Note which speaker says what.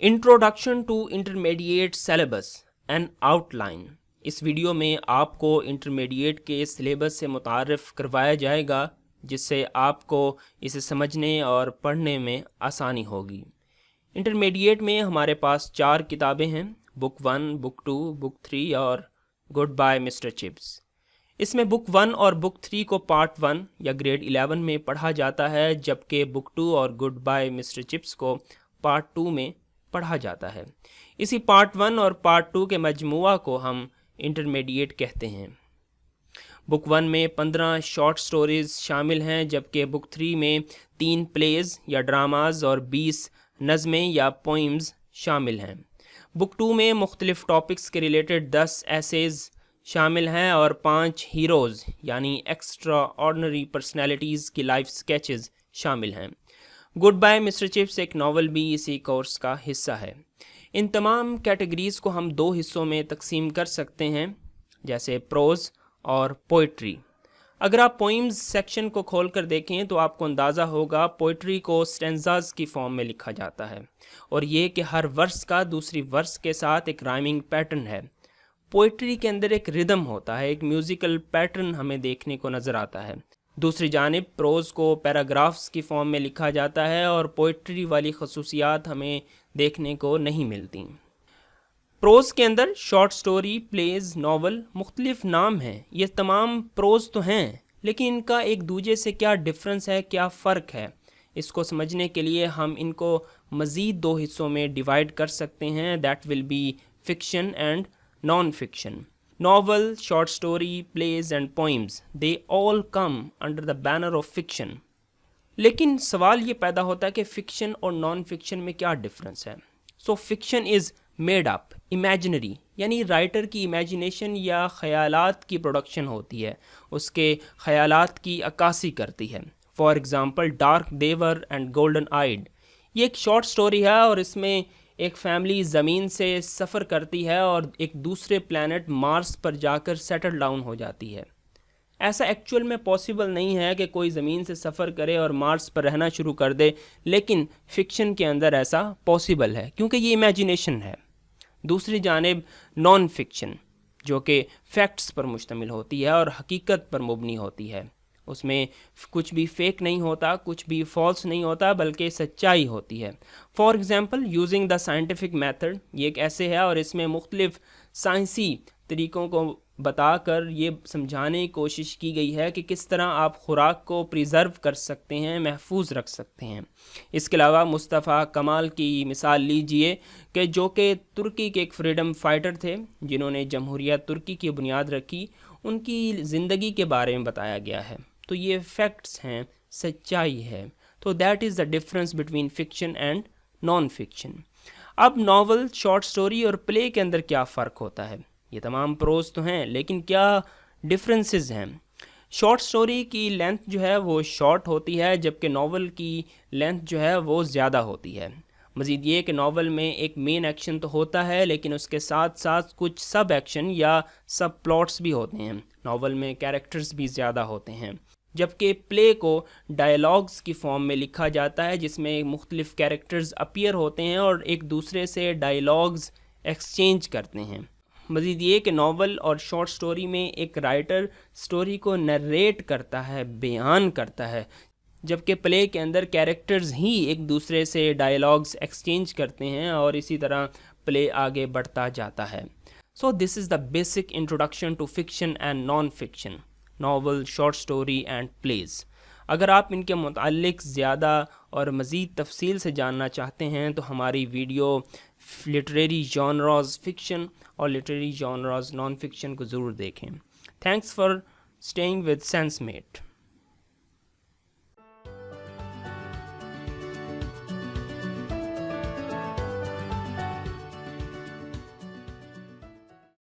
Speaker 1: Introduction to intermediate syllabus and outline. इस video में आपको इंटरमीडिएट के सिलेबस से मुतारफ़ करवाया जाएगा, जिससे आपको इसे समझने और पढ़ने में आसानी होगी। इंटरमीडिएट में हमारे पास 4 किताबें हैं, बुक 1, बुक 2, बुक 3 और गुड बाय मिस्टर चिप्स। इसमें बुक 1 और बुक 3 को पार्ट 1 या ग्रेड 11 में पढ़ा जाता है, जबकि बुक 2 और गुड बाय मिस्टर चिप्स को पार्ट 2 में पढ़ा जाता है। इसी पार्ट 1 और पार्ट 2 के मजमुआ को हम इंटरमीडिएट कहते हैं। बुक 1 में 15 शॉर्ट स्टोरीज शामिल हैं, जबकि बुक 3 में 3 प्लेज या ड्रामाज और 20 नज़में या पोइम्स शामिल हैं। बुक 2 में मुख्तलिफ टॉपिक्स के रिलेटेड 10 एसेज शामिल हैं और 5 हीरोज़ यानी एक्स्ट्रा ऑर्डिनरी पर्सनैलिटीज़ की लाइफ स्केचेस शामिल हैं। गुड बाय मिस्टर चिप्स एक नावल भी इसी कोर्स का हिस्सा है। इन तमाम कैटेगरीज़ को हम 2 हिस्सों में तकसीम कर सकते हैं, जैसे प्रोज़ और पोइट्री। अगर आप पोइम्स सेक्शन को खोल कर देखें तो आपको अंदाज़ा होगा पोइट्री को स्टेंजाज की फॉर्म में लिखा जाता है, और ये कि हर वर्स का दूसरी वर्स के साथ एक राइमिंग पैटर्न है। पोइट्री के अंदर एक रिदम होता है, एक म्यूज़िकल पैटर्न हमें देखने को नज़र आता है। दूसरी जानिब प्रोज़ को पैराग्राफ्स की फॉर्म में लिखा जाता है और पोइट्री वाली खसूसियात हमें देखने को नहीं मिलती। प्रोज़ के अंदर शॉर्ट स्टोरी, प्लेज, नावल मुख्तलिफ नाम हैं। ये तमाम प्रोज़ तो हैं, लेकिन इनका एक दूसरे से क्या डिफरेंस है, क्या फ़र्क है, इसको समझने के लिए हम इनको मज़ीद 2 हिस्सों में डिवाइड कर सकते हैं। That will be fiction and non fiction. Novel, short story, plays and poems, they all come under the banner of fiction. लेकिन सवाल ये पैदा होता है कि फिक्शन और नॉन फिक्शन में क्या डिफरेंस है। So fiction is made up, imaginary, यानी राइटर की इमेजिनेशन या ख़यालात की प्रोडक्शन होती है, उसके ख़यालात की अक्कासी करती है। For example dark tower and golden eyed, ये एक शॉर्ट स्टोरी है और इसमें एक फैमिली ज़मीन से सफ़र करती है और एक दूसरे प्लैनेट मार्स पर जाकर सेटल डाउन हो जाती है। ऐसा एक्चुअल में पॉसिबल नहीं है कि कोई ज़मीन से सफ़र करे और मार्स पर रहना शुरू कर दे, लेकिन फ़िक्शन के अंदर ऐसा पॉसिबल है क्योंकि ये इमेजिनेशन है। दूसरी जानिब नॉन फिक्शन, जो कि फैक्ट्स पर मुश्तमिल होती है और हकीकत पर मबनी होती है। उसमें कुछ भी फेक नहीं होता, कुछ भी फॉल्स नहीं होता, बल्कि सच्चाई होती है। For example using the scientific method, ये एक ऐसे है और इसमें मुख्तलिफ साइंसी तरीक़ों को बताकर ये समझाने की कोशिश की गई है कि किस तरह आप खुराक को प्रिज़र्व कर सकते हैं, महफूज रख सकते हैं। इसके अलावा मुस्तफ़ा कमाल की मिसाल लीजिए कि जो कि तुर्की के एक फ्रीडम फाइटर थे, जिन्होंने जमहूरियत तुर्की की बुनियाद रखी, उनकी ज़िंदगी के बारे में बताया गया है। तो ये फैक्ट्स हैं, सच्चाई है। तो that is the difference between fiction and non fiction. अब नावल, शॉर्ट स्टोरी और प्ले के अंदर क्या फ़र्क होता है? ये तमाम प्रोज तो हैं, लेकिन क्या डिफरेंसेस हैं? शॉर्ट स्टोरी की लेंथ जो है वो शॉर्ट होती है, जबकि नावल की लेंथ जो है वो ज़्यादा होती है। मज़ीद ये कि नावल में एक मेन एक्शन तो होता है, लेकिन उसके साथ साथ कुछ सब एक्शन या सब प्लॉट्स भी होते हैं। नावल में कैरेक्टर्स भी ज़्यादा होते हैं, जबकि प्ले को डायलॉग्स की फॉर्म में लिखा जाता है, जिसमें मुख्तलिफ कैरेक्टर्स अपीयर होते हैं और एक दूसरे से डायलॉग्स एक्सचेंज करते हैं। मज़ीद ये कि नावल और शॉर्ट स्टोरी में एक राइटर स्टोरी को नरेट करता है, बयान करता है, जबकि प्ले के अंदर कैरेक्टर्स ही एक दूसरे से डायलॉग्स एक्सचेंज करते हैं और इसी तरह प्ले आगे बढ़ता जाता है। So this is the basic introduction to fiction and non fiction, novel, short story and plays. अगर आप इनके मुताल्लिक ज़्यादा और मज़ीद तफसील से जानना चाहते हैं तो हमारी वीडियो लिटरेरी जॉनरास फिक्शन और लिटरेरी जॉनरास नॉन फिक्शन को ज़रूर देखें। Thanks for staying with सेंसमेट।